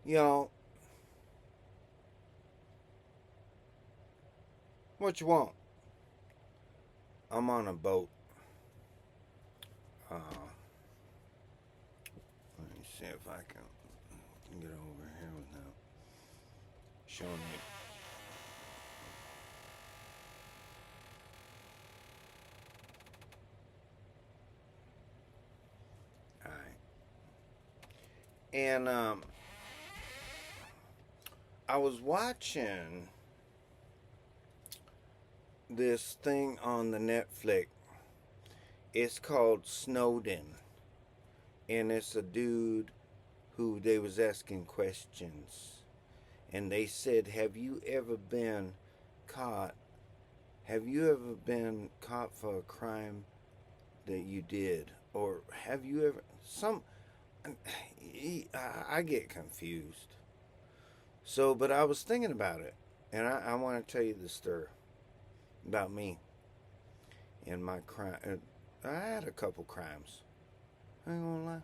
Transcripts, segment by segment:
Yo, what you want? I'm on a boat. Uh, Let me see if I can get over here without showing you. Alright. And I was watching this thing on the Netflix. It's called Snowden. And it's a dude who they was asking questions. And they said, caught have you ever been caught for a crime that you did? Or have you ever I get confused. So, but I was thinking about it, and I want to tell you the story about me and my crime. I had a couple crimes. I ain't gonna lie.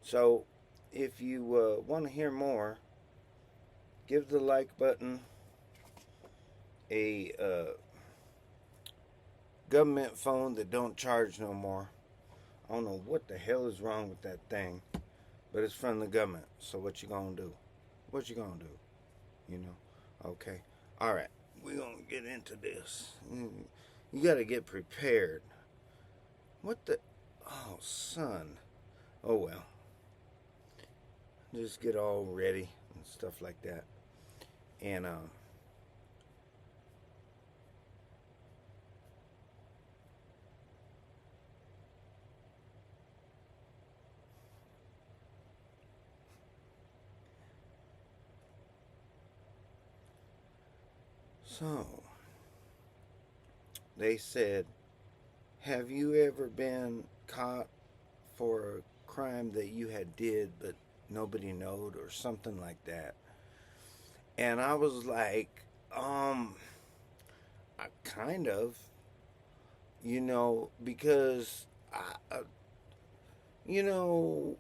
So, if you want to hear more, give the like button a government phone that don't charge no more. I don't know what the hell is wrong with that thing, but it's from the government. So what you gonna do? What you gonna do? You know? Okay. All right. We gonna get into this. You gotta get prepared. What the? Oh, son. Oh well. Just get all ready and stuff like that. And so they said, have you ever been caught for a crime that you had did but nobody knowed or something like that? And I was like, I kind of, because you know,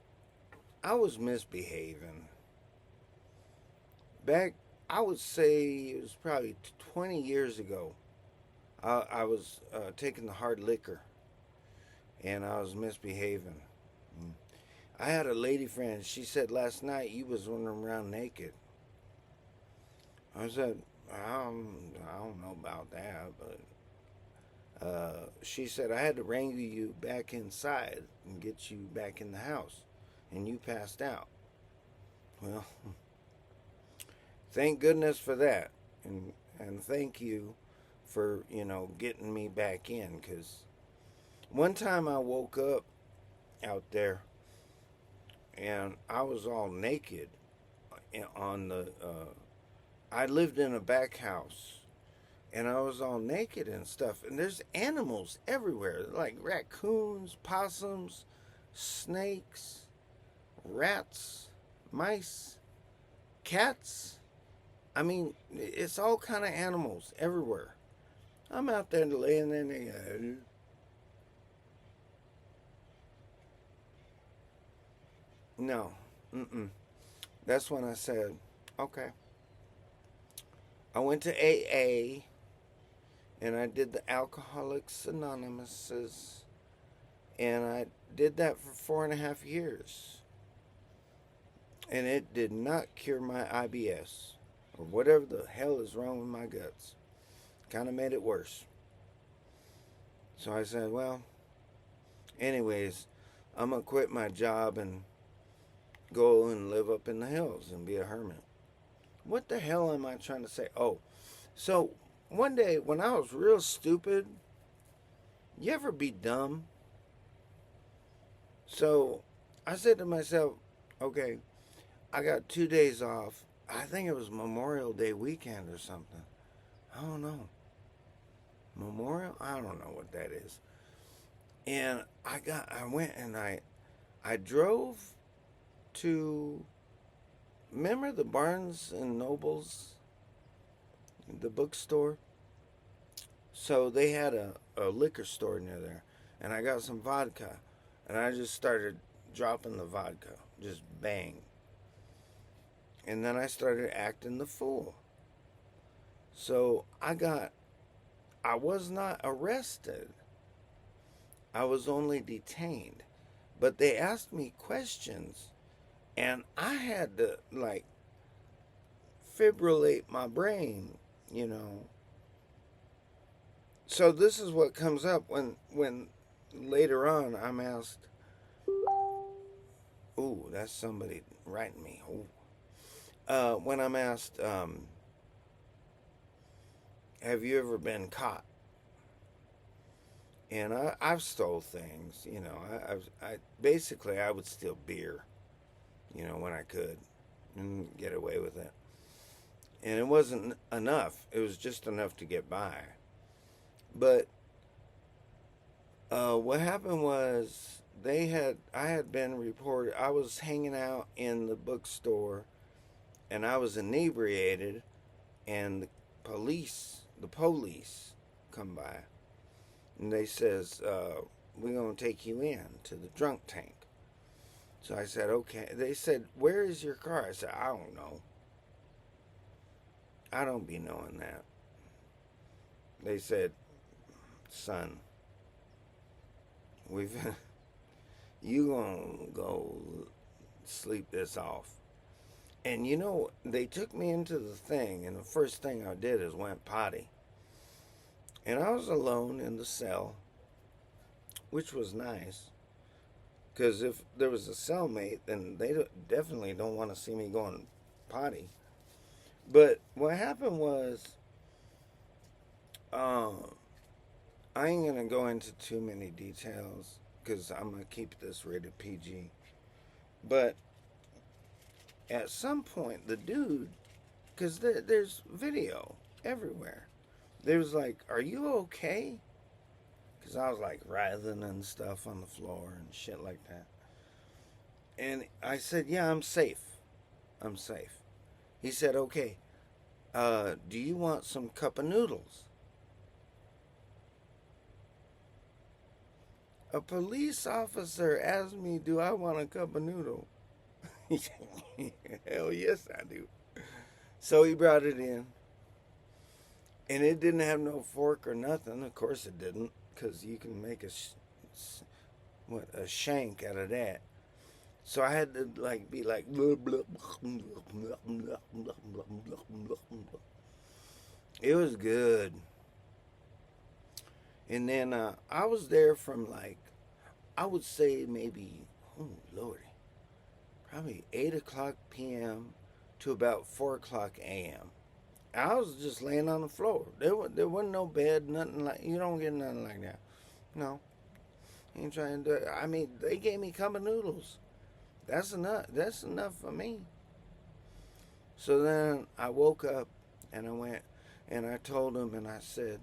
I was misbehaving back. I would say it was probably 20 years ago. I was taking the hard liquor and I was misbehaving. Mm. I had a lady friend. She said last night you was running around naked. I said, I don't know about that, but she said I had to wrangle you back inside and get you back in the house, and you passed out. Well, thank goodness for that, and thank you for getting me back in. Cause one time I woke up out there and I was all naked on the. I lived in a back house and I was all naked and stuff. And there's animals everywhere, like raccoons, possums, snakes, rats, mice, cats. I mean, it's all kind of animals everywhere. I'm out there laying in there. No, mm-mm. That's when I said, okay. I went to AA and I did the Alcoholics Anonymouses, and I did that for 4.5 years, and it did not cure my IBS or whatever the hell is wrong with my guts. Kind of made it worse. So I said, well, anyways, I'm gonna quit my job and go and live up in the hills and be a hermit. What the hell am I trying to say? Oh, so one day when I was real stupid, you ever be dumb? So I said to myself, okay, I got 2 days off. I think it was Memorial Day weekend or something. I don't know. Memorial? I don't know what that is. And I went and I drove to, remember the Barnes and Nobles, the bookstore? So they had a liquor store near there, and I got some vodka, and I just started dropping the vodka, just bang. And then I started acting the fool. So I was not arrested. I was only detained. But they asked me questions, and I had to, like, fibrillate my brain, you know. So this is what comes up when later on I'm asked, ooh, that's somebody writing me. Ooh. When I'm asked, have you ever been caught? And I've stole things, you know. I basically I would steal beer, you know, when I could, and get away with it. And it wasn't enough. It was just enough to get by. But what happened was I had been reported. I was hanging out in the bookstore, and I was inebriated, and the police come by, and they says, we're going to take you in to the drunk tank. So I said, okay. They said, where is your car? I said, I don't know. I don't be knowing that. They said, son, you gonna go sleep this off. And you know, they took me into the thing, and the first thing I did is went potty. And I was alone in the cell, which was nice. Because if there was a cellmate, then they definitely don't want to see me going potty. But what happened was, I ain't going to go into too many details because I'm going to keep this rated PG. But at some point, the dude, because there's video everywhere, they was like, are you okay? Because I was like writhing and stuff on the floor and shit like that. And I said, yeah, I'm safe. I'm safe. He said, okay, do you want some cup of noodles? A police officer asked me, do I want a cup of noodle? Hell yes, I do. So he brought it in. And it didn't have no fork or nothing. Of course it didn't, because you can make a shank out of that. So I had to like be like, blah, blah, blah, blah, blah, blah, blah, blah. It was good. And then I was there from like, I would say maybe, oh lordy, probably 8 o'clock p.m. to about 4 o'clock a.m. I was just laying on the floor. There wasn't no bed, nothing like, you don't get nothing like that. No. Ain't trying to do it. I mean, they gave me cup of noodles. That's enough. That's enough for me. So then I woke up and I went and I told him and I said,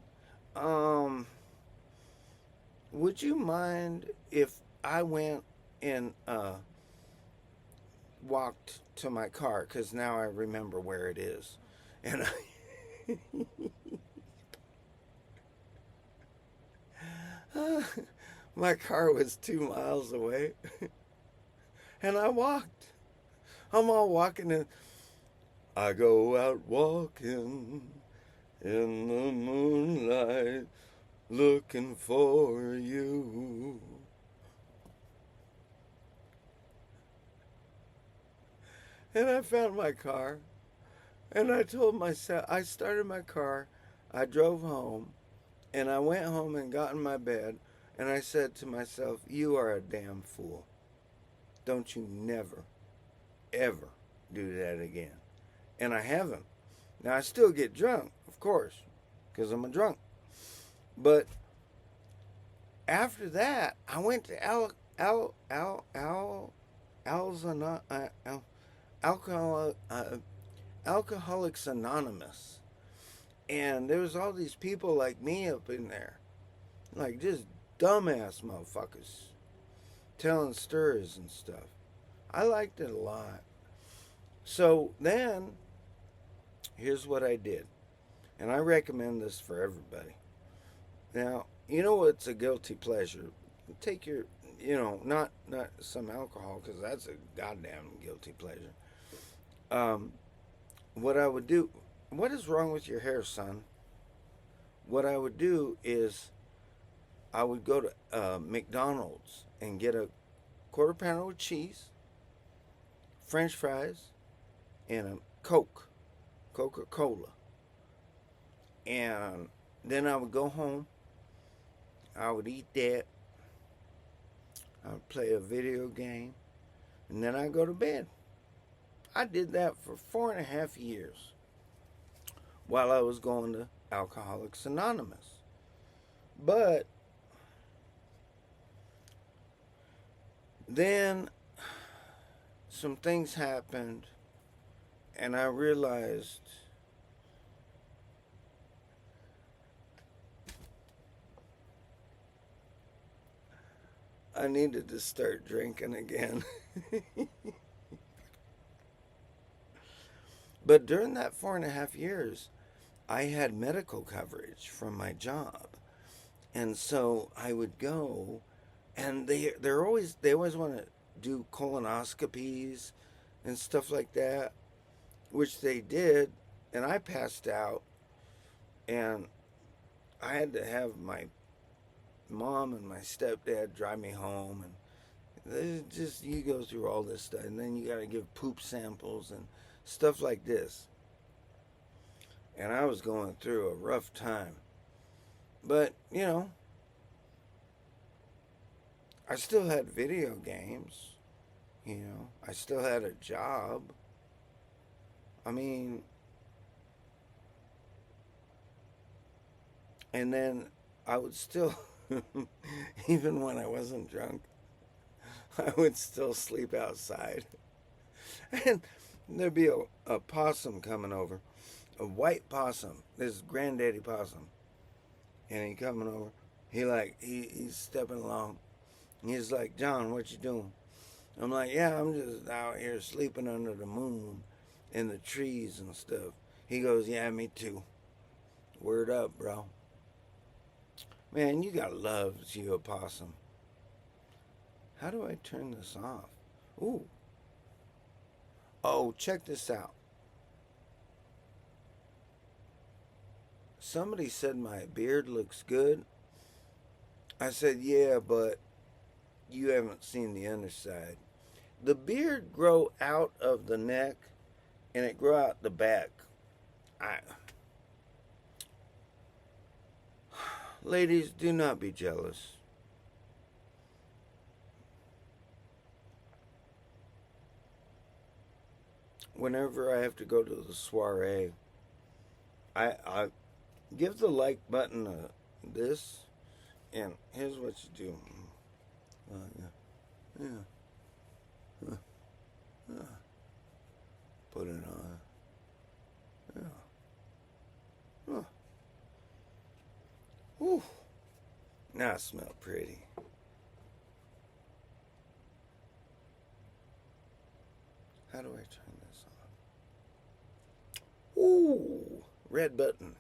would you mind if I went and walked to my car? Because now I remember where it is. And my car was 2 miles away. And I walked. I'm all walking and I go out walking in the moonlight looking for you. And I found my car. And I told myself, I started my car, I drove home, and I went home and got in my bed, and I said to myself, you are a damn fool. Don't you never, ever do that again. And I haven't. Now, I still get drunk, of course, because I'm a drunk. But after that, I went to Alcoholics Anonymous. And there was all these people like me up in there. Like just dumbass motherfuckers. Telling stories and stuff. I liked it a lot. So then, here's what I did. And I recommend this for everybody. Now, you know what's a guilty pleasure? Take your, not some alcohol, because that's a goddamn guilty pleasure. Um, what I would do, what is wrong with your hair, son? What I would do is I would go to McDonald's and get a quarter pounder with cheese, French fries, and a Coca-Cola. And then I would go home. I would eat that. I would play a video game. And then I'd go to bed. I did that for 4.5 years while I was going to Alcoholics Anonymous. But then some things happened, and I realized I needed to start drinking again. But during that 4.5 years, I had medical coverage from my job. And so I would go, and they always want to do colonoscopies and stuff like that, which they did, and I passed out, and I had to have my mom and my stepdad drive me home, and just you go through all this stuff, and then you got to give poop samples and stuff like this. And I was going through a rough time. But, I still had video games. I still had a job. I mean, and then I would still, even when I wasn't drunk, I would still sleep outside. And there'd be a possum coming over, a white possum, this granddaddy possum. And he coming over, he's stepping along. He's like, John, what you doing? I'm like, yeah, I'm just out here sleeping under the moon in the trees and stuff. He goes, yeah, me too. Word up, bro. Man, you gotta love you a possum. How do I turn this off? Ooh. Oh, check this out. Somebody said my beard looks good. I said, yeah, but you haven't seen the underside. The beard grow out of the neck and it grow out the back. Ladies, do not be jealous. Whenever I have to go to the soiree, I give the like button this, and here's what you do. Yeah. Put it on. Yeah. Whew. Now I smell pretty. How do I turn this on? Ooh, red button.